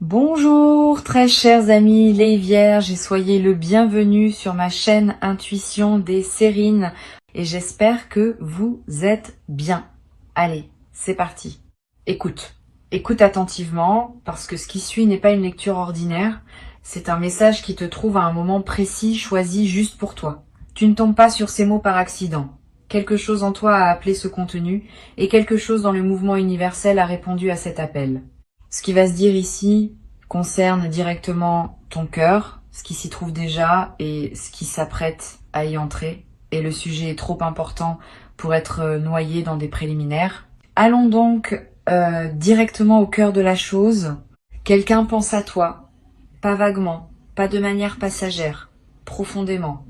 Bonjour très chers amis les vierges et soyez le bienvenu sur ma chaîne Intuition des Sérines et j'espère que vous êtes bien. Allez, c'est parti. Écoute attentivement parce que ce qui suit n'est pas une lecture ordinaire, c'est un message qui te trouve à un moment précis choisi juste pour toi. Tu ne tombes pas sur ces mots par accident. Quelque chose en toi a appelé ce contenu et quelque chose dans le mouvement universel a répondu à cet appel. Ce qui va se dire ici concerne directement ton cœur, ce qui s'y trouve déjà et ce qui s'apprête à y entrer. Et le sujet est trop important pour être noyé dans des préliminaires. Allons donc directement au cœur de la chose. Quelqu'un pense à toi, pas vaguement, pas de manière passagère, profondément.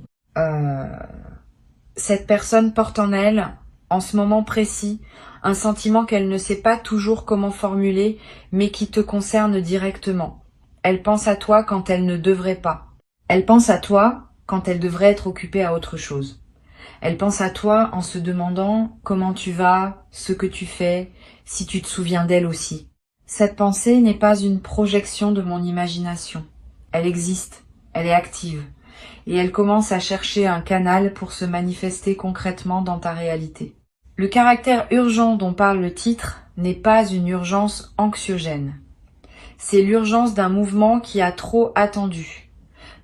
Cette personne porte en elle, en ce moment précis, un sentiment qu'elle ne sait pas toujours comment formuler, mais qui te concerne directement. Elle pense à toi quand elle ne devrait pas. Elle pense à toi quand elle devrait être occupée à autre chose. Elle pense à toi en se demandant comment tu vas, ce que tu fais, si tu te souviens d'elle aussi. Cette pensée n'est pas une projection de mon imagination. Elle existe, elle est active, et elle commence à chercher un canal pour se manifester concrètement dans ta réalité. Le caractère urgent dont parle le titre n'est pas une urgence anxiogène. C'est l'urgence d'un mouvement qui a trop attendu,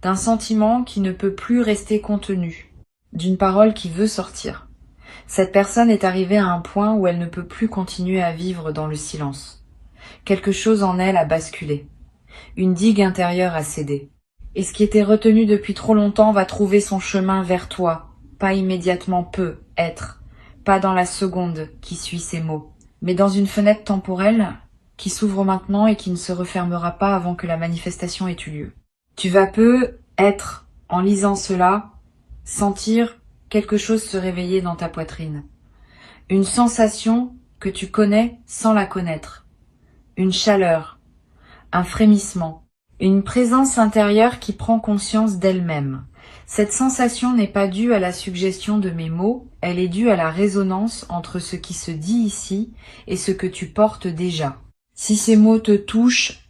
d'un sentiment qui ne peut plus rester contenu, d'une parole qui veut sortir. Cette personne est arrivée à un point où elle ne peut plus continuer à vivre dans le silence. Quelque chose en elle a basculé. Une digue intérieure a cédé. Et ce qui était retenu depuis trop longtemps va trouver son chemin vers toi, pas immédiatement peut être, pas dans la seconde qui suit ces mots, mais dans une fenêtre temporelle qui s'ouvre maintenant et qui ne se refermera pas avant que la manifestation ait eu lieu. Tu vas peu être, en lisant cela, sentir quelque chose se réveiller dans ta poitrine. Une sensation que tu connais sans la connaître. Une chaleur, un frémissement. Une présence intérieure qui prend conscience d'elle-même. Cette sensation n'est pas due à la suggestion de mes mots, elle est due à la résonance entre ce qui se dit ici et ce que tu portes déjà. Si ces mots te touchent,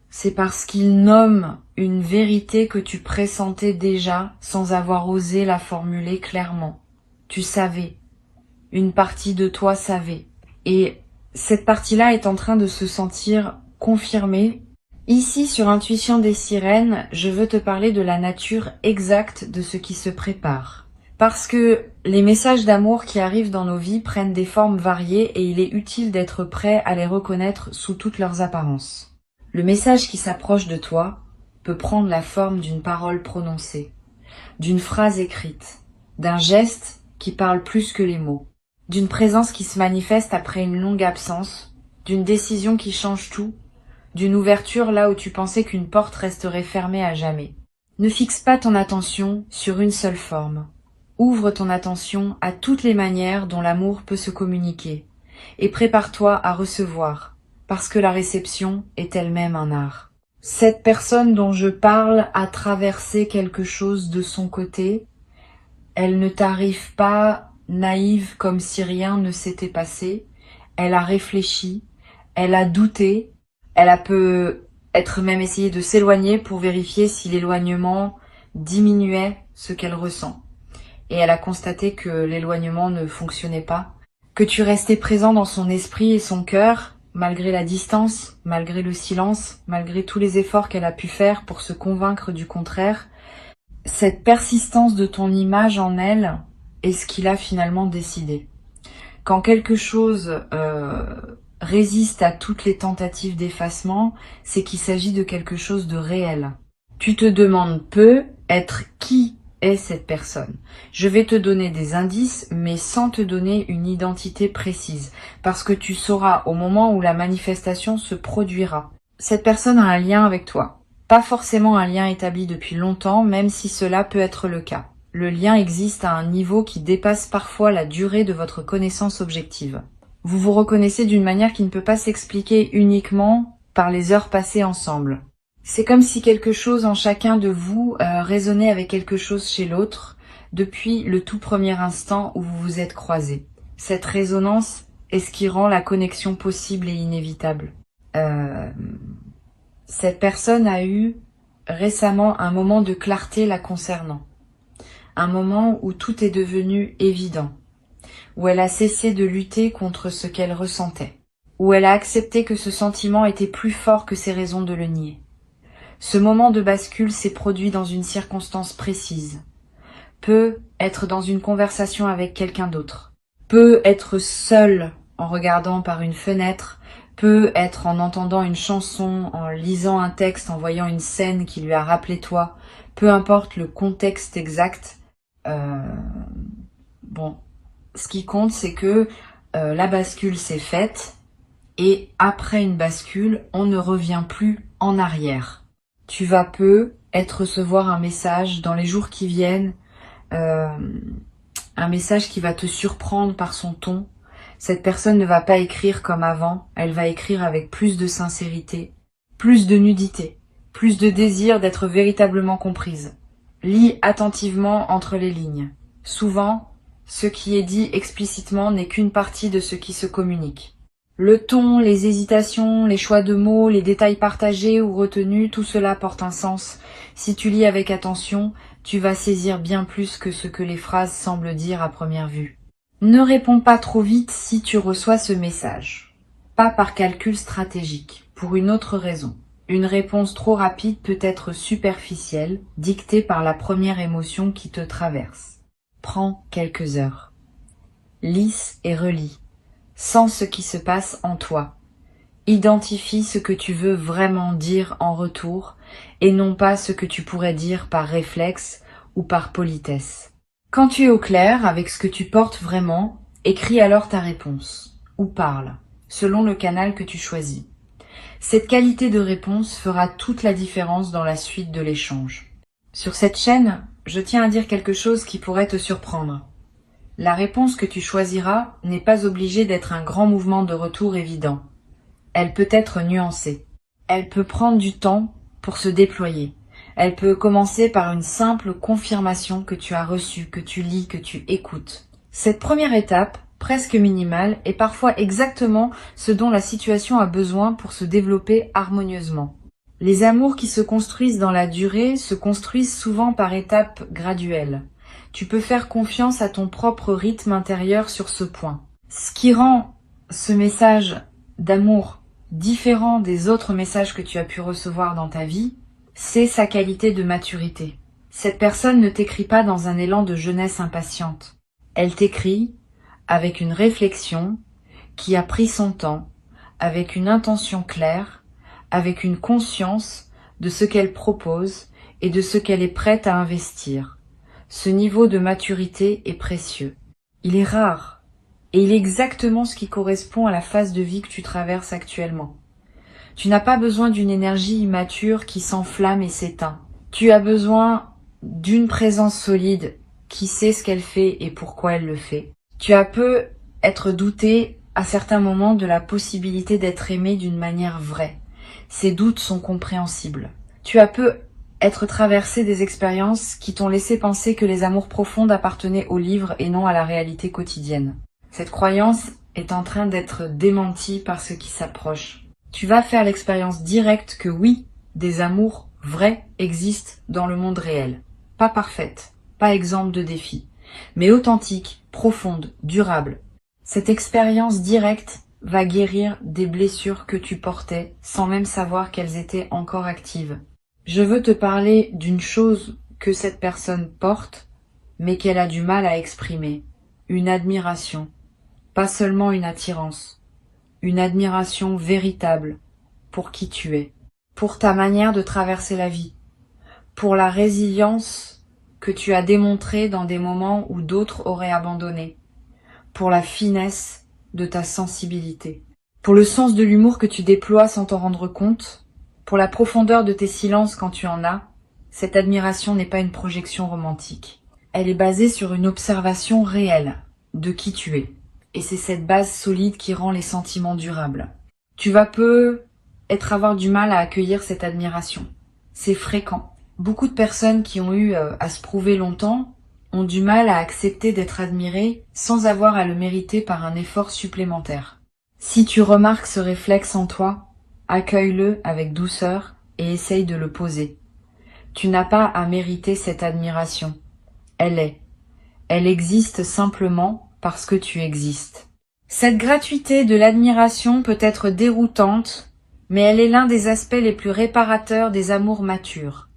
c'est parce qu'ils nomment une vérité que tu pressentais déjà sans avoir osé la formuler clairement. Tu savais. Une partie de toi savait. Et cette partie-là est en train de se sentir confirmée. Ici, sur Intuition des Sirènes, je veux te parler de la nature exacte de ce qui se prépare. Parce que les messages d'amour qui arrivent dans nos vies prennent des formes variées et il est utile d'être prêt à les reconnaître sous toutes leurs apparences. Le message qui s'approche de toi peut prendre la forme d'une parole prononcée, d'une phrase écrite, d'un geste qui parle plus que les mots, d'une présence qui se manifeste après une longue absence, d'une décision qui change tout, d'une ouverture là où tu pensais qu'une porte resterait fermée à jamais. Ne fixe pas ton attention sur une seule forme. Ouvre ton attention à toutes les manières dont l'amour peut se communiquer et prépare-toi à recevoir, parce que la réception est elle-même un art. Cette personne dont je parle a traversé quelque chose de son côté. Elle ne t'arrive pas naïve comme si rien ne s'était passé. Elle a réfléchi, elle a douté. Elle a peut être même essayé de s'éloigner pour vérifier si l'éloignement diminuait ce qu'elle ressent. Et elle a constaté que l'éloignement ne fonctionnait pas, que tu restais présent dans son esprit et son cœur, malgré la distance, malgré le silence, malgré tous les efforts qu'elle a pu faire pour se convaincre du contraire. Cette persistance de ton image en elle est ce qu'il a finalement décidé. Quand quelque chose résiste à toutes les tentatives d'effacement, c'est qu'il s'agit de quelque chose de réel. Tu te demandes peu être qui est cette personne. Je vais te donner des indices, mais sans te donner une identité précise, parce que tu sauras au moment où la manifestation se produira. Cette personne a un lien avec toi. Pas forcément un lien établi depuis longtemps, même si cela peut être le cas. Le lien existe à un niveau qui dépasse parfois la durée de votre connaissance objective. Vous vous reconnaissez d'une manière qui ne peut pas s'expliquer uniquement par les heures passées ensemble. C'est comme si quelque chose en chacun de vous résonnait avec quelque chose chez l'autre depuis le tout premier instant où vous vous êtes croisés. Cette résonance est ce qui rend la connexion possible et inévitable. Cette personne a eu récemment un moment de clarté la concernant. Un moment où tout est devenu évident. Où elle a cessé de lutter contre ce qu'elle ressentait. Où elle a accepté que ce sentiment était plus fort que ses raisons de le nier. Ce moment de bascule s'est produit dans une circonstance précise. Peut être dans une conversation avec quelqu'un d'autre. Peut être seul en regardant par une fenêtre. Peut être en entendant une chanson, en lisant un texte, en voyant une scène qui lui a rappelé toi. Peu importe le contexte exact. Ce qui compte, c'est que la bascule s'est faite. Et après une bascule, on ne revient plus en arrière. Tu vas peut-être recevoir un message dans les jours qui viennent, un message qui va te surprendre par son ton. Cette personne ne va pas écrire comme avant, elle va écrire avec plus de sincérité, plus de nudité, plus de désir d'être véritablement comprise. Lis attentivement entre les lignes. Souvent, ce qui est dit explicitement n'est qu'une partie de ce qui se communique. Le ton, les hésitations, les choix de mots, les détails partagés ou retenus, tout cela porte un sens. Si tu lis avec attention, tu vas saisir bien plus que ce que les phrases semblent dire à première vue. Ne réponds pas trop vite si tu reçois ce message. Pas par calcul stratégique, pour une autre raison. Une réponse trop rapide peut être superficielle, dictée par la première émotion qui te traverse. Prends quelques heures. Lis et relis. Sens ce qui se passe en toi. Identifie ce que tu veux vraiment dire en retour et non pas ce que tu pourrais dire par réflexe ou par politesse. Quand tu es au clair avec ce que tu portes vraiment, écris alors ta réponse ou parle, selon le canal que tu choisis. Cette qualité de réponse fera toute la différence dans la suite de l'échange. Sur cette chaîne, je tiens à dire quelque chose qui pourrait te surprendre. La réponse que tu choisiras n'est pas obligée d'être un grand mouvement de retour évident. Elle peut être nuancée. Elle peut prendre du temps pour se déployer. Elle peut commencer par une simple confirmation que tu as reçue, que tu lis, que tu écoutes. Cette première étape, presque minimale, est parfois exactement ce dont la situation a besoin pour se développer harmonieusement. Les amours qui se construisent dans la durée se construisent souvent par étapes graduelles. Tu peux faire confiance à ton propre rythme intérieur sur ce point. Ce qui rend ce message d'amour différent des autres messages que tu as pu recevoir dans ta vie, c'est sa qualité de maturité. Cette personne ne t'écrit pas dans un élan de jeunesse impatiente. Elle t'écrit avec une réflexion qui a pris son temps, avec une intention claire, avec une conscience de ce qu'elle propose et de ce qu'elle est prête à investir. Ce niveau de maturité est précieux. Il est rare et il est exactement ce qui correspond à la phase de vie que tu traverses actuellement. Tu n'as pas besoin d'une énergie immature qui s'enflamme et s'éteint. Tu as besoin d'une présence solide qui sait ce qu'elle fait et pourquoi elle le fait. Tu as être douté à certains moments de la possibilité d'être aimé d'une manière vraie. Ces doutes sont compréhensibles. Tu as être traversé des expériences qui t'ont laissé penser que les amours profondes appartenaient au livre et non à la réalité quotidienne. Cette croyance est en train d'être démentie par ce qui s'approche. Tu vas faire l'expérience directe que oui, des amours vrais existent dans le monde réel. Pas parfaites, pas exemptes de défis, mais authentiques, profondes, durables. Cette expérience directe va guérir des blessures que tu portais sans même savoir qu'elles étaient encore actives. Je veux te parler d'une chose que cette personne porte, mais qu'elle a du mal à exprimer. Une admiration, pas seulement une attirance. Une admiration véritable pour qui tu es, pour ta manière de traverser la vie, pour la résilience que tu as démontrée dans des moments où d'autres auraient abandonné, pour la finesse de ta sensibilité, pour le sens de l'humour que tu déploies sans t'en rendre compte, pour la profondeur de tes silences quand tu en as. Cette admiration n'est pas une projection romantique. Elle est basée sur une observation réelle de qui tu es. Et c'est cette base solide qui rend les sentiments durables. Tu vas avoir du mal à accueillir cette admiration. C'est fréquent. Beaucoup de personnes qui ont eu à se prouver longtemps ont du mal à accepter d'être admirées sans avoir à le mériter par un effort supplémentaire. Si tu remarques ce réflexe en toi, accueille-le avec douceur et essaye de le poser. Tu n'as pas à mériter cette admiration. Elle est. Elle existe simplement parce que tu existes. Cette gratuité de l'admiration peut être déroutante, mais elle est l'un des aspects les plus réparateurs des amours matures.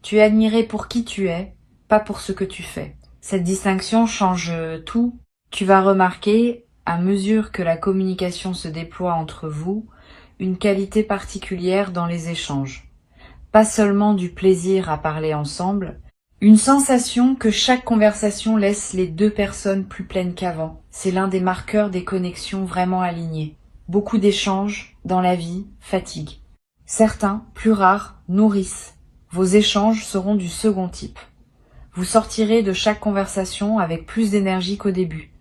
Tu es admiré pour qui tu es, pas pour ce que tu fais. Cette distinction change tout. Tu vas remarquer, à mesure que la communication se déploie entre vous, une qualité particulière dans les échanges. Pas seulement du plaisir à parler ensemble, une sensation que chaque conversation laisse les deux personnes plus pleines qu'avant. C'est l'un des marqueurs des connexions vraiment alignées. Beaucoup d'échanges, dans la vie, fatiguent. Certains, plus rares, nourrissent. Vos échanges seront du second type. Vous sortirez de chaque conversation avec plus d'énergie qu'au début,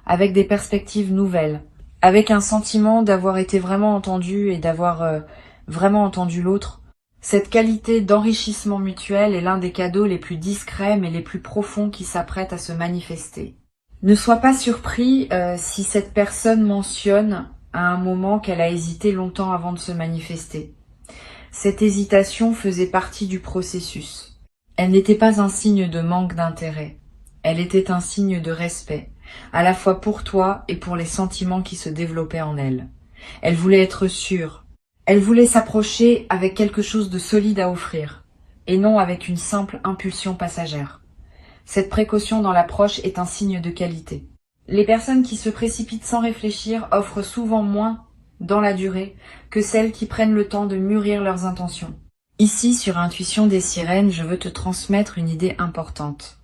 avec des perspectives nouvelles, avec un sentiment d'avoir été vraiment entendu et d'avoir vraiment entendu l'autre. Cette qualité d'enrichissement mutuel est l'un des cadeaux les plus discrets mais les plus profonds qui s'apprêtent à se manifester. Ne sois pas surpris si cette personne mentionne à un moment qu'elle a hésité longtemps avant de se manifester. Cette hésitation faisait partie du processus. Elle n'était pas un signe de manque d'intérêt. Elle était un signe de respect, à la fois pour toi et pour les sentiments qui se développaient en elle. Elle voulait être sûre. Elle voulait s'approcher avec quelque chose de solide à offrir, et non avec une simple impulsion passagère. Cette précaution dans l'approche est un signe de qualité. Les personnes qui se précipitent sans réfléchir offrent souvent moins, dans la durée, que celles qui prennent le temps de mûrir leurs intentions. Ici, sur Intuition des Sirènes, je veux te transmettre une idée importante.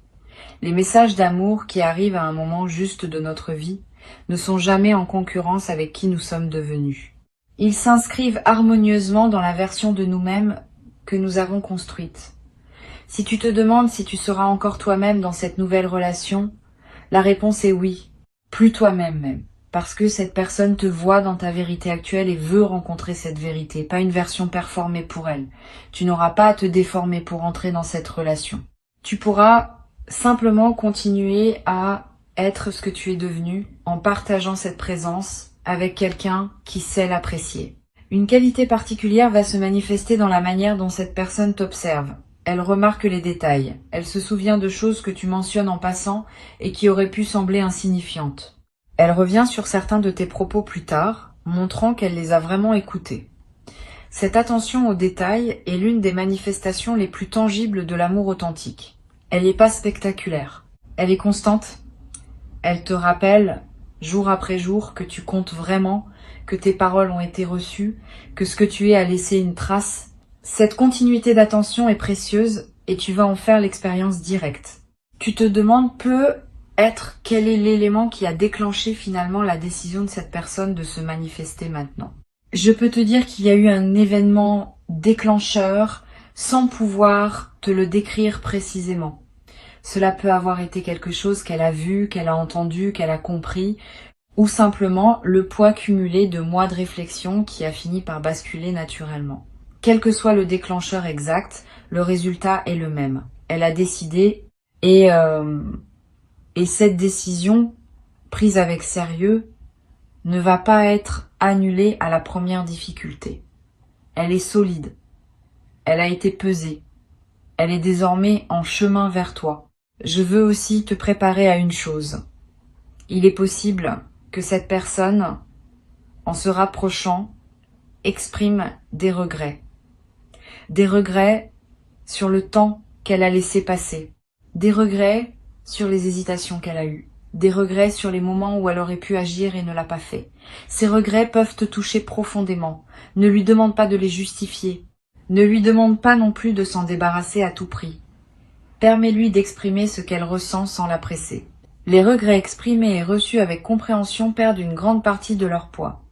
Les messages d'amour qui arrivent à un moment juste de notre vie ne sont jamais en concurrence avec qui nous sommes devenus. Ils s'inscrivent harmonieusement dans la version de nous-mêmes que nous avons construite. Si tu te demandes si tu seras encore toi-même dans cette nouvelle relation, la réponse est oui, plus toi-même même, parce que cette personne te voit dans ta vérité actuelle et veut rencontrer cette vérité, pas une version performée pour elle. Tu n'auras pas à te déformer pour entrer dans cette relation. Tu pourras simplement continuer à être ce que tu es devenu en partageant cette présence avec quelqu'un qui sait l'apprécier. Une qualité particulière va se manifester dans la manière dont cette personne t'observe. Elle remarque les détails. Elle se souvient de choses que tu mentionnes en passant et qui auraient pu sembler insignifiantes. Elle revient sur certains de tes propos plus tard, montrant qu'elle les a vraiment écoutés. Cette attention aux détails est l'une des manifestations les plus tangibles de l'amour authentique. Elle n'est pas spectaculaire. Elle est constante. Elle te rappelle jour après jour que tu comptes vraiment, que tes paroles ont été reçues, que ce que tu es a laissé une trace. Cette continuité d'attention est précieuse et tu vas en faire l'expérience directe. Tu te demandes peut-être quel est l'élément qui a déclenché finalement la décision de cette personne de se manifester maintenant. Je peux te dire qu'il y a eu un événement déclencheur sans pouvoir te le décrire précisément. Cela peut avoir été quelque chose qu'elle a vu, qu'elle a entendu, qu'elle a compris, ou simplement le poids cumulé de mois de réflexion qui a fini par basculer naturellement. Quel que soit le déclencheur exact, le résultat est le même. Elle a décidé et cette décision, prise avec sérieux, ne va pas être annulée à la première difficulté. Elle est solide. Elle a été pesée. Elle est désormais en chemin vers toi. Je veux aussi te préparer à une chose. Il est possible que cette personne, en se rapprochant, exprime des regrets. Des regrets sur le temps qu'elle a laissé passer. Des regrets sur les hésitations qu'elle a eues. Des regrets sur les moments où elle aurait pu agir et ne l'a pas fait. Ces regrets peuvent te toucher profondément. Ne lui demande pas de les justifier. Ne lui demande pas non plus de s'en débarrasser à tout prix. Permets-lui d'exprimer ce qu'elle ressent sans la presser. Les regrets exprimés et reçus avec compréhension perdent une grande partie de leur poids.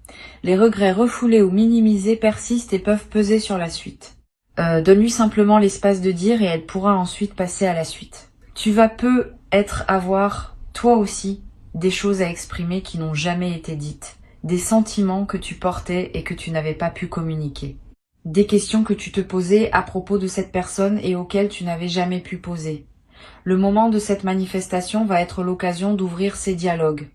Les regrets refoulés ou minimisés persistent et peuvent peser sur la suite. Donne-lui simplement l'espace de dire et elle pourra ensuite passer à la suite. Tu vas peut-être avoir, toi aussi, des choses à exprimer qui n'ont jamais été dites, des sentiments que tu portais et que tu n'avais pas pu communiquer. Des questions que tu te posais à propos de cette personne et auxquelles tu n'avais jamais pu poser. Le moment de cette manifestation va être l'occasion d'ouvrir ces dialogues.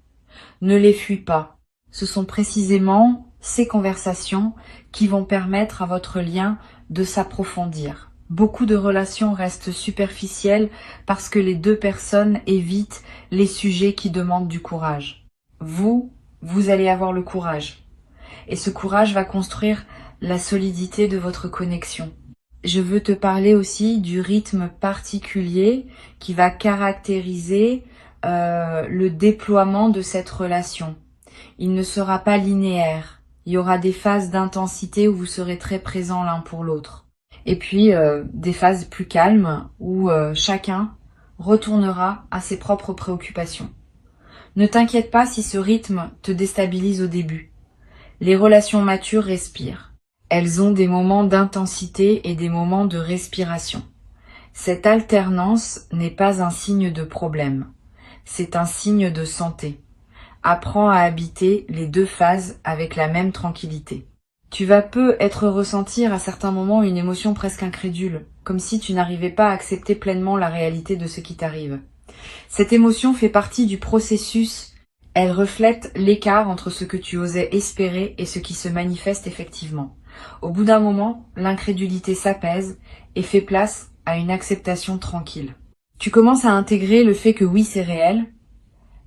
Ne les fuis pas. Ce sont précisément ces conversations qui vont permettre à votre lien de s'approfondir. Beaucoup de relations restent superficielles parce que les deux personnes évitent les sujets qui demandent du courage. Vous allez avoir le courage. Et ce courage va construire la solidité de votre connexion. Je veux te parler aussi du rythme particulier qui va caractériser le déploiement de cette relation. Il ne sera pas linéaire. Il y aura des phases d'intensité où vous serez très présents l'un pour l'autre. Et puis des phases plus calmes où chacun retournera à ses propres préoccupations. Ne t'inquiète pas si ce rythme te déstabilise au début. Les relations matures respirent. Elles ont des moments d'intensité et des moments de respiration. Cette alternance n'est pas un signe de problème. C'est un signe de santé. Apprends à habiter les deux phases avec la même tranquillité. Tu vas ressentir à certains moments une émotion presque incrédule, comme si tu n'arrivais pas à accepter pleinement la réalité de ce qui t'arrive. Cette émotion fait partie du processus. Elle reflète l'écart entre ce que tu osais espérer et ce qui se manifeste effectivement. Au bout d'un moment, l'incrédulité s'apaise et fait place à une acceptation tranquille. Tu commences à intégrer le fait que oui, c'est réel,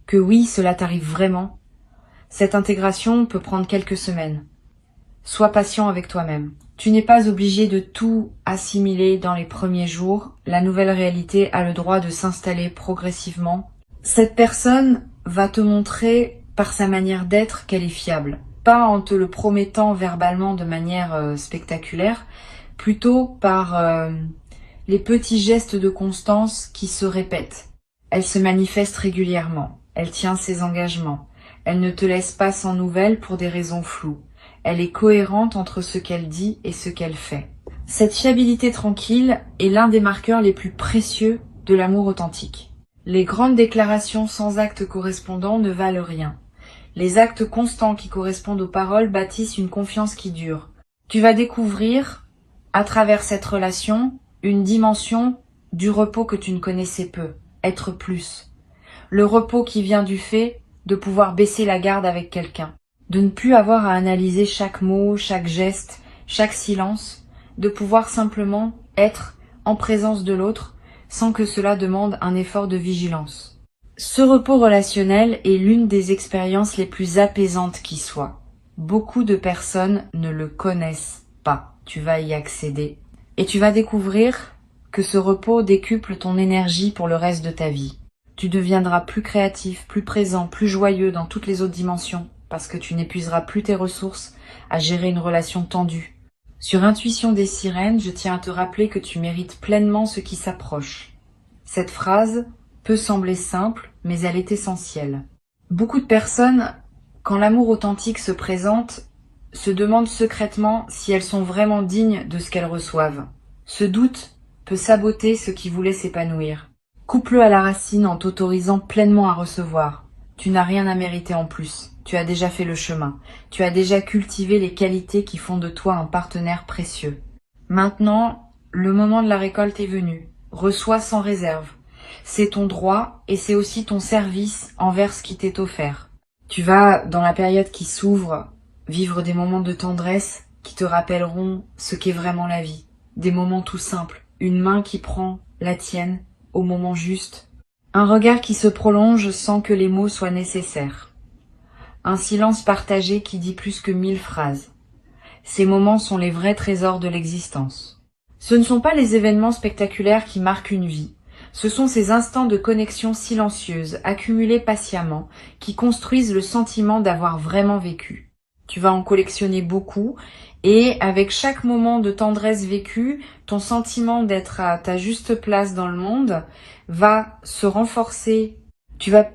que oui, cela t'arrive vraiment. Cette intégration peut prendre quelques semaines. Sois patient avec toi-même. Tu n'es pas obligé de tout assimiler dans les premiers jours. La nouvelle réalité a le droit de s'installer progressivement. Cette personne va te montrer par sa manière d'être qu'elle est fiable. Pas en te le promettant verbalement de manière spectaculaire, plutôt par les petits gestes de constance qui se répètent. Elle se manifeste régulièrement. Elle tient ses engagements. Elle ne te laisse pas sans nouvelles pour des raisons floues. Elle est cohérente entre ce qu'elle dit et ce qu'elle fait. Cette fiabilité tranquille est l'un des marqueurs les plus précieux de l'amour authentique. Les grandes déclarations sans actes correspondants ne valent rien. Les actes constants qui correspondent aux paroles bâtissent une confiance qui dure. Tu vas découvrir, à travers cette relation, une dimension du repos que tu ne connaissais peu, être plus. Le repos qui vient du fait de pouvoir baisser la garde avec quelqu'un, de ne plus avoir à analyser chaque mot, chaque geste, chaque silence, de pouvoir simplement être en présence de l'autre sans que cela demande un effort de vigilance. Ce repos relationnel est l'une des expériences les plus apaisantes qui soit. Beaucoup de personnes ne le connaissent pas. Tu vas y accéder et tu vas découvrir que ce repos décuple ton énergie pour le reste de ta vie. Tu deviendras plus créatif, plus présent, plus joyeux dans toutes les autres dimensions parce que tu n'épuiseras plus tes ressources à gérer une relation tendue. Sur Intuition des sirènes, je tiens à te rappeler que tu mérites pleinement ce qui s'approche. Cette phrase peut sembler simple, mais elle est essentielle. Beaucoup de personnes, quand l'amour authentique se présente, se demandent secrètement si elles sont vraiment dignes de ce qu'elles reçoivent. Ce doute peut saboter ce qui voulait s'épanouir. Coupe-le à la racine en t'autorisant pleinement à recevoir. Tu n'as rien à mériter en plus. Tu as déjà fait le chemin. Tu as déjà cultivé les qualités qui font de toi un partenaire précieux. Maintenant, le moment de la récolte est venu. Reçois sans réserve. C'est ton droit et c'est aussi ton service envers ce qui t'est offert. Tu vas, dans la période qui s'ouvre, vivre des moments de tendresse qui te rappelleront ce qu'est vraiment la vie. Des moments tout simples. Une main qui prend la tienne au moment juste. Un regard qui se prolonge sans que les mots soient nécessaires. Un silence partagé qui dit plus que 1000 phrases. Ces moments sont les vrais trésors de l'existence. Ce ne sont pas les événements spectaculaires qui marquent une vie. Ce sont ces instants de connexion silencieuse, accumulés patiemment, qui construisent le sentiment d'avoir vraiment vécu. Tu vas en collectionner beaucoup, et avec chaque moment de tendresse vécue, ton sentiment d'être à ta juste place dans le monde va se renforcer. Tu vas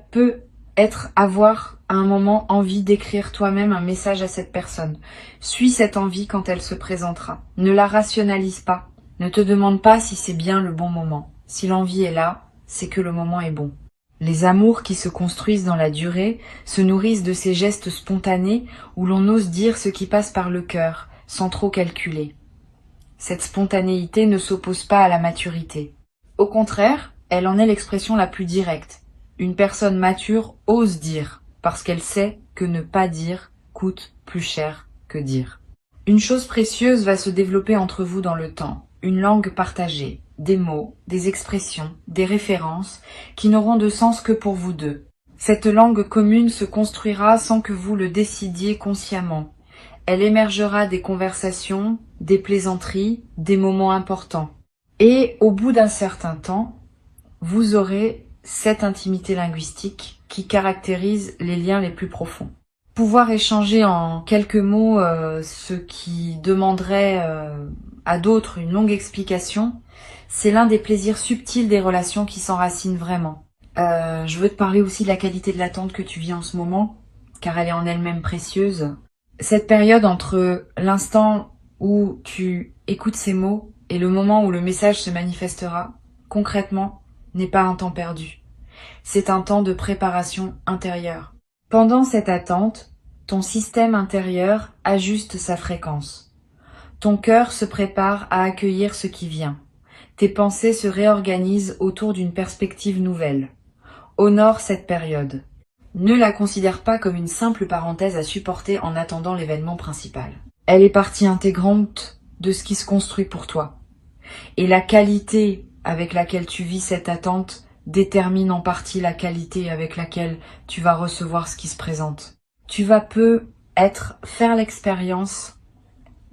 avoir à un moment envie d'écrire toi-même un message à cette personne. Suis cette envie quand elle se présentera. Ne la rationalise pas. Ne te demande pas si c'est bien le bon moment. Si l'envie est là, c'est que le moment est bon. Les amours qui se construisent dans la durée se nourrissent de ces gestes spontanés où l'on ose dire ce qui passe par le cœur, sans trop calculer. Cette spontanéité ne s'oppose pas à la maturité. Au contraire, elle en est l'expression la plus directe. Une personne mature ose dire, parce qu'elle sait que ne pas dire coûte plus cher que dire. Une chose précieuse va se développer entre vous dans le temps, une langue partagée, des mots, des expressions, des références qui n'auront de sens que pour vous deux. Cette langue commune se construira sans que vous le décidiez consciemment. Elle émergera des conversations, des plaisanteries, des moments importants. Et au bout d'un certain temps, vous aurez cette intimité linguistique qui caractérise les liens les plus profonds. Pouvoir échanger en quelques mots ce qui demanderait à d'autres une longue explication, c'est l'un des plaisirs subtils des relations qui s'enracinent vraiment. Je veux te parler aussi de la qualité de l'attente que tu vis en ce moment, car elle est en elle-même précieuse. Cette période entre l'instant où tu écoutes ces mots et le moment où le message se manifestera, concrètement, n'est pas un temps perdu. C'est un temps de préparation intérieure. Pendant cette attente, ton système intérieur ajuste sa fréquence. Ton cœur se prépare à accueillir ce qui vient. Tes pensées se réorganisent autour d'une perspective nouvelle. Honore cette période. Ne la considère pas comme une simple parenthèse à supporter en attendant l'événement principal. Elle est partie intégrante de ce qui se construit pour toi. Et la qualité avec laquelle tu vis cette attente détermine en partie la qualité avec laquelle tu vas recevoir ce qui se présente. Tu vas faire l'expérience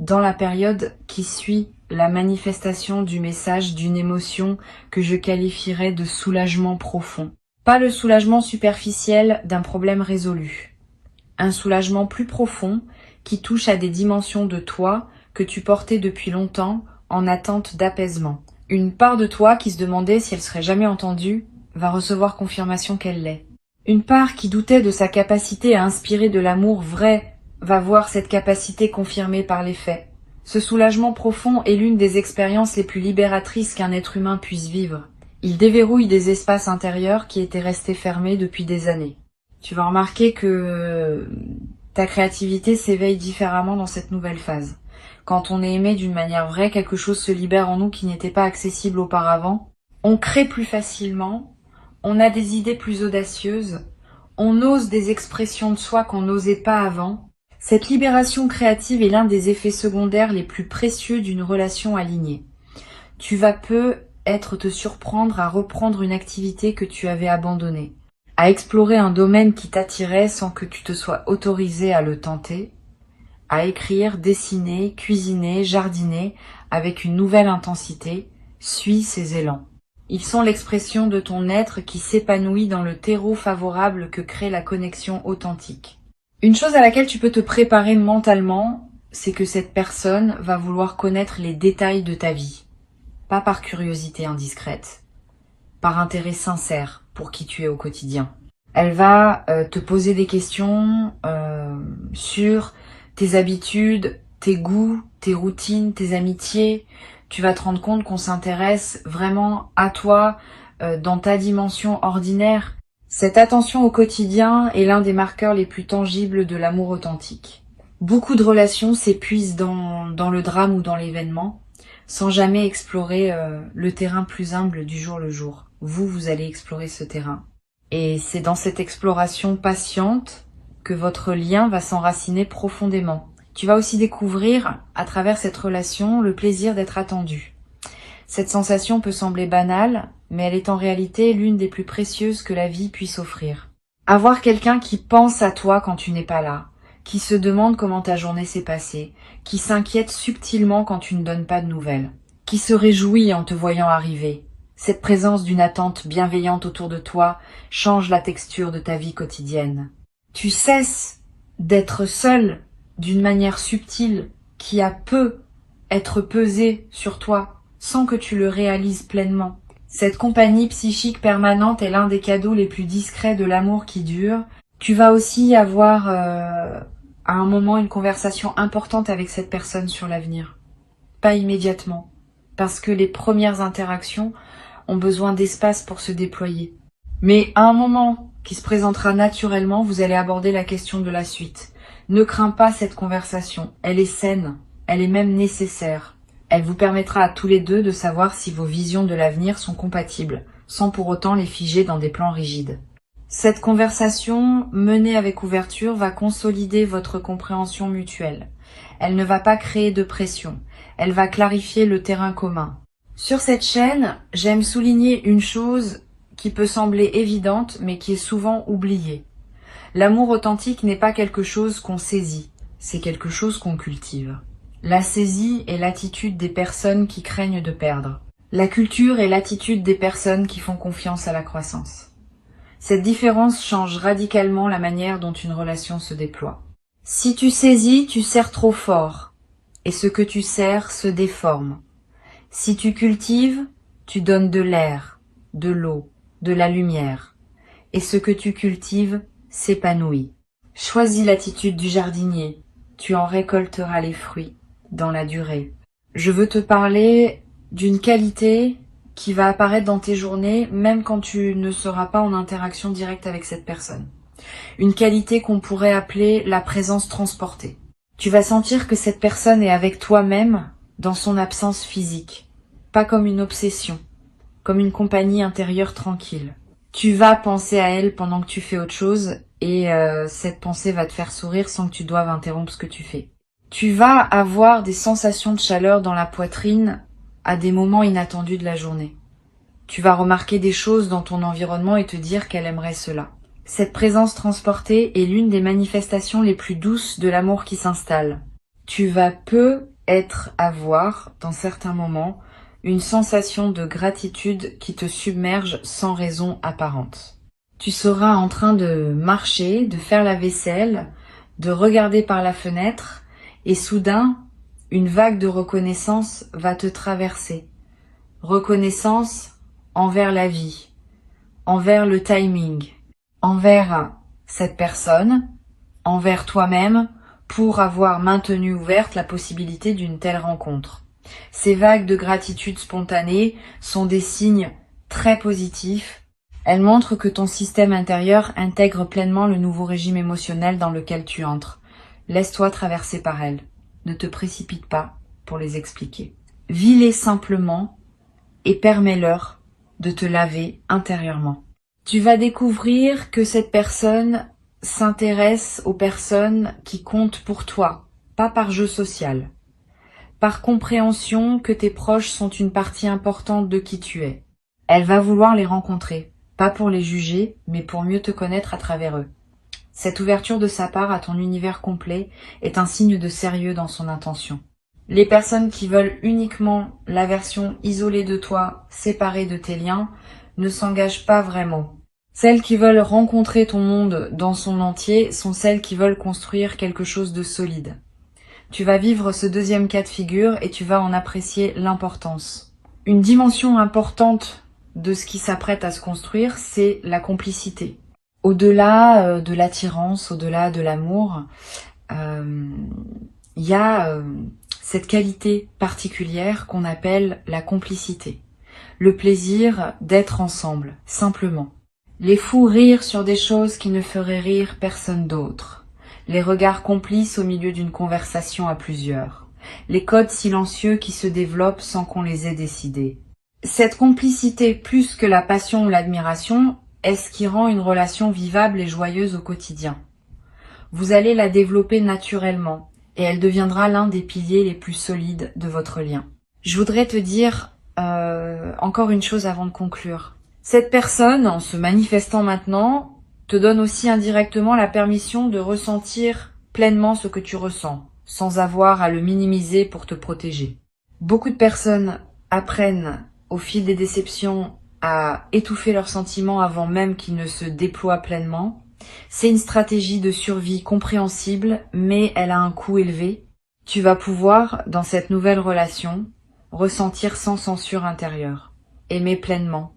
dans la période qui suit la manifestation du message d'une émotion que je qualifierais de soulagement profond. Pas le soulagement superficiel d'un problème résolu. Un soulagement plus profond qui touche à des dimensions de toi que tu portais depuis longtemps en attente d'apaisement. Une part de toi qui se demandait si elle serait jamais entendue va recevoir confirmation qu'elle l'est. Une part qui doutait de sa capacité à inspirer de l'amour vrai va voir cette capacité confirmée par les faits. Ce soulagement profond est l'une des expériences les plus libératrices qu'un être humain puisse vivre. Il déverrouille des espaces intérieurs qui étaient restés fermés depuis des années. Tu vas remarquer que ta créativité s'éveille différemment dans cette nouvelle phase. Quand on est aimé d'une manière vraie, quelque chose se libère en nous qui n'était pas accessible auparavant. On crée plus facilement, on a des idées plus audacieuses, on ose des expressions de soi qu'on n'osait pas avant. Cette libération créative est l'un des effets secondaires les plus précieux d'une relation alignée. Tu vas peut-être te surprendre à reprendre une activité que tu avais abandonnée, à explorer un domaine qui t'attirait sans que tu te sois autorisé à le tenter, à écrire, dessiner, cuisiner, jardiner avec une nouvelle intensité. Suis ces élans. Ils sont l'expression de ton être qui s'épanouit dans le terreau favorable que crée la connexion authentique. Une chose à laquelle tu peux te préparer mentalement, c'est que cette personne va vouloir connaître les détails de ta vie. Pas par curiosité indiscrète, par intérêt sincère pour qui tu es au quotidien. Elle va te poser des questions sur tes habitudes, tes goûts, tes routines, tes amitiés. Tu vas te rendre compte qu'on s'intéresse vraiment à toi dans ta dimension ordinaire. Cette attention au quotidien est l'un des marqueurs les plus tangibles de l'amour authentique. Beaucoup de relations s'épuisent dans le drame ou dans l'événement, sans jamais explorer le terrain plus humble du jour le jour. Vous allez explorer ce terrain. Et c'est dans cette exploration patiente que votre lien va s'enraciner profondément. Tu vas aussi découvrir, à travers cette relation, le plaisir d'être attendu. Cette sensation peut sembler banale, mais elle est en réalité l'une des plus précieuses que la vie puisse offrir. Avoir quelqu'un qui pense à toi quand tu n'es pas là, qui se demande comment ta journée s'est passée, qui s'inquiète subtilement quand tu ne donnes pas de nouvelles, qui se réjouit en te voyant arriver. Cette présence d'une attente bienveillante autour de toi change la texture de ta vie quotidienne. Tu cesses d'être seul d'une manière subtile qui a être pesée sur toi sans que tu le réalises pleinement. Cette compagnie psychique permanente est l'un des cadeaux les plus discrets de l'amour qui dure. Tu vas aussi avoir à un moment une conversation importante avec cette personne sur l'avenir. Pas immédiatement, parce que les premières interactions ont besoin d'espace pour se déployer. Mais à un moment qui se présentera naturellement, vous allez aborder la question de la suite. Ne crains pas cette conversation, elle est saine, elle est même nécessaire. Elle vous permettra à tous les deux de savoir si vos visions de l'avenir sont compatibles, sans pour autant les figer dans des plans rigides. Cette conversation, menée avec ouverture, va consolider votre compréhension mutuelle. Elle ne va pas créer de pression. Elle va clarifier le terrain commun. Sur cette chaîne, j'aime souligner une chose qui peut sembler évidente, mais qui est souvent oubliée. L'amour authentique n'est pas quelque chose qu'on saisit, c'est quelque chose qu'on cultive. La saisie est l'attitude des personnes qui craignent de perdre. La culture est l'attitude des personnes qui font confiance à la croissance. Cette différence change radicalement la manière dont une relation se déploie. Si tu saisis, tu serres trop fort, et ce que tu serres se déforme. Si tu cultives, tu donnes de l'air, de l'eau, de la lumière, et ce que tu cultives s'épanouit. Choisis l'attitude du jardinier, tu en récolteras les fruits dans la durée. Je veux te parler d'une qualité qui va apparaître dans tes journées, même quand tu ne seras pas en interaction directe avec cette personne. Une qualité qu'on pourrait appeler la présence transportée. Tu vas sentir que cette personne est avec toi-même dans son absence physique, pas comme une obsession, comme une compagnie intérieure tranquille. Tu vas penser à elle pendant que tu fais autre chose et cette pensée va te faire sourire sans que tu doives interrompre ce que tu fais. Tu vas avoir des sensations de chaleur dans la poitrine à des moments inattendus de la journée. Tu vas remarquer des choses dans ton environnement et te dire qu'elle aimerait cela. Cette présence transportée est l'une des manifestations les plus douces de l'amour qui s'installe. Tu vas avoir, dans certains moments, une sensation de gratitude qui te submerge sans raison apparente. Tu seras en train de marcher, de faire la vaisselle, de regarder par la fenêtre, et soudain, une vague de reconnaissance va te traverser. Reconnaissance envers la vie, envers le timing, envers cette personne, envers toi-même, pour avoir maintenu ouverte la possibilité d'une telle rencontre. Ces vagues de gratitude spontanée sont des signes très positifs. Elles montrent que ton système intérieur intègre pleinement le nouveau régime émotionnel dans lequel tu entres. Laisse-toi traverser par elles. Ne te précipite pas pour les expliquer. Vis-les simplement et permets-leur de te laver intérieurement. Tu vas découvrir que cette personne s'intéresse aux personnes qui comptent pour toi, pas par jeu social, par compréhension que tes proches sont une partie importante de qui tu es. Elle va vouloir les rencontrer, pas pour les juger, mais pour mieux te connaître à travers eux. Cette ouverture de sa part à ton univers complet est un signe de sérieux dans son intention. Les personnes qui veulent uniquement la version isolée de toi, séparée de tes liens, ne s'engagent pas vraiment. Celles qui veulent rencontrer ton monde dans son entier sont celles qui veulent construire quelque chose de solide. Tu vas vivre ce deuxième cas de figure et tu vas en apprécier l'importance. Une dimension importante de ce qui s'apprête à se construire, c'est la complicité. Au-delà de l'attirance, au-delà de l'amour, il y a cette qualité particulière qu'on appelle la complicité. Le plaisir d'être ensemble, simplement. Les fous rire sur des choses qui ne feraient rire personne d'autre. Les regards complices au milieu d'une conversation à plusieurs. Les codes silencieux qui se développent sans qu'on les ait décidés. Cette complicité, plus que la passion ou l'admiration, est ce qui rend une relation vivable et joyeuse au quotidien. Vous allez la développer naturellement et elle deviendra l'un des piliers les plus solides de votre lien. Je voudrais te dire encore une chose avant de conclure. Cette personne, en se manifestant maintenant, te donne aussi indirectement la permission de ressentir pleinement ce que tu ressens, sans avoir à le minimiser pour te protéger. Beaucoup de personnes apprennent au fil des déceptions à étouffer leurs sentiments avant même qu'ils ne se déploient pleinement. C'est une stratégie de survie compréhensible, mais elle a un coût élevé. Tu vas pouvoir, dans cette nouvelle relation, ressentir sans censure intérieure, aimer pleinement,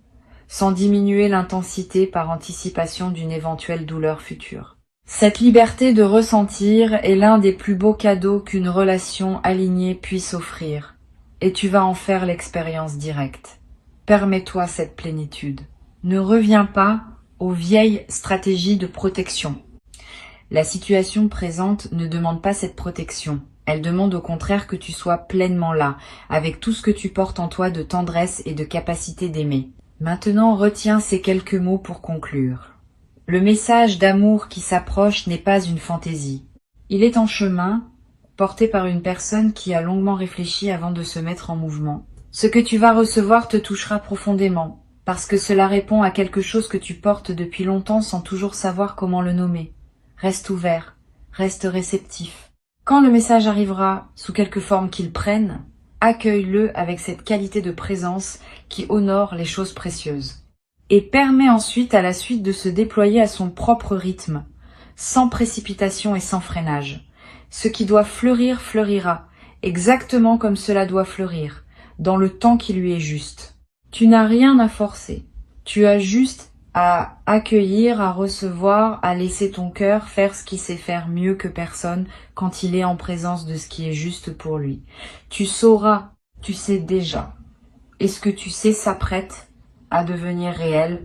sans diminuer l'intensité par anticipation d'une éventuelle douleur future. Cette liberté de ressentir est l'un des plus beaux cadeaux qu'une relation alignée puisse offrir, et tu vas en faire l'expérience directe. Permets-toi cette plénitude. Ne reviens pas aux vieilles stratégies de protection. La situation présente ne demande pas cette protection. Elle demande au contraire que tu sois pleinement là, avec tout ce que tu portes en toi de tendresse et de capacité d'aimer. Maintenant, retiens ces quelques mots pour conclure. Le message d'amour qui s'approche n'est pas une fantaisie. Il est en chemin porté par une personne qui a longuement réfléchi avant de se mettre en mouvement. Ce que tu vas recevoir te touchera profondément, parce que cela répond à quelque chose que tu portes depuis longtemps sans toujours savoir comment le nommer. Reste ouvert, reste réceptif. Quand le message arrivera, sous quelque forme qu'il prenne, accueille-le avec cette qualité de présence qui honore les choses précieuses. Et permet ensuite à la suite de se déployer à son propre rythme, sans précipitation et sans freinage. Ce qui doit fleurir fleurira, exactement comme cela doit fleurir, dans le temps qui lui est juste. Tu n'as rien à forcer, tu as juste à accueillir, à recevoir, à laisser ton cœur faire ce qu'il sait faire mieux que personne quand il est en présence de ce qui est juste pour lui. Tu sauras, tu sais déjà, et ce que tu sais s'apprête à devenir réel